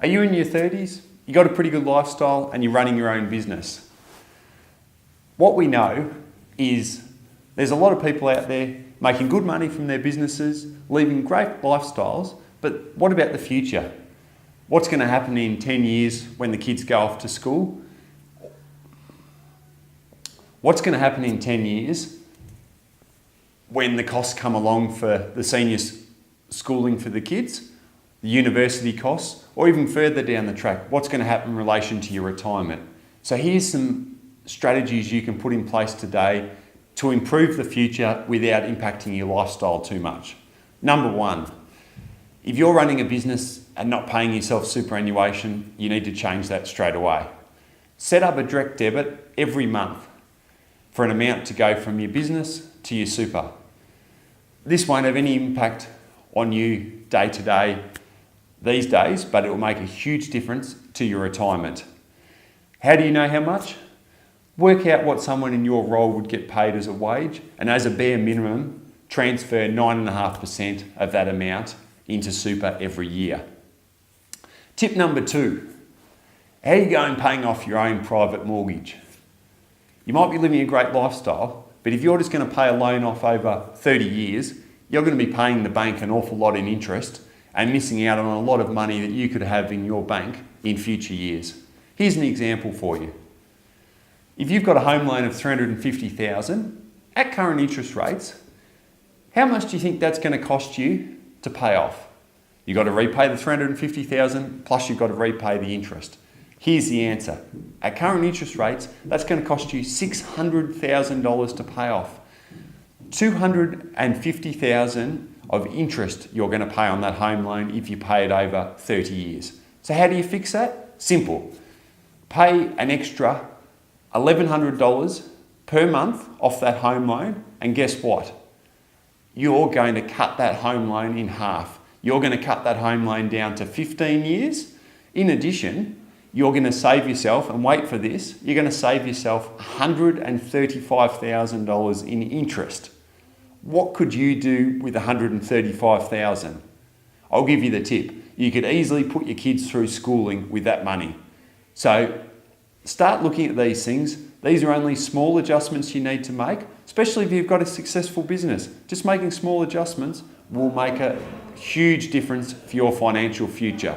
Are you in your 30s? You got a pretty good lifestyle and you're running your own business. What we know is there's a lot of people out there making good money from their businesses, living great lifestyles, but what about the future? What's going to happen in 10 years when the kids go off to school? What's going to happen in 10 years when the costs come along for the senior schooling for the kids, the university costs, or even further down the track, what's going to happen in relation to your retirement? So here's some strategies you can put in place today to improve the future without impacting your lifestyle too much. Number one, if you're running a business and not paying yourself superannuation, you need to change that straight away. Set up a direct debit every month for an amount to go from your business to your super. This won't have any impact on you day to day these days, but it will make a huge difference to your retirement. How do you know how much? Work out what someone in your role would get paid as a wage, and as a bare minimum, transfer 9.5% of that amount into super every year. Tip number 2, how are you going paying off your own private mortgage? You might be living a great lifestyle, but if you're just going to pay a loan off over 30 years, you're going to be paying the bank an awful lot in interest and missing out on a lot of money that you could have in your bank in future years. Here's an example for you. If you've got a home loan of $350,000 at current interest rates, how much do you think that's going to cost you to pay off? You've got to repay the $350,000 plus you've got to repay the interest. Here's the answer. At current interest rates, that's going to cost you $600,000 to pay off. $250,000 of interest you're going to pay on that home loan if you pay it over 30 years. So how do you fix that? Simple. Pay an extra $1,100 per month off that home loan, and guess what? You're going to cut that home loan in half. You're going to cut that home loan down to 15 years. In addition, you're going to save yourself, and wait for this, you're going to save yourself $135,000 in interest. What could you do with $135,000? I'll give you the tip. You could easily put your kids through schooling with that money. So start looking at these things. These are only small adjustments you need to make, especially if you've got a successful business. Just making small adjustments will make a huge difference for your financial future.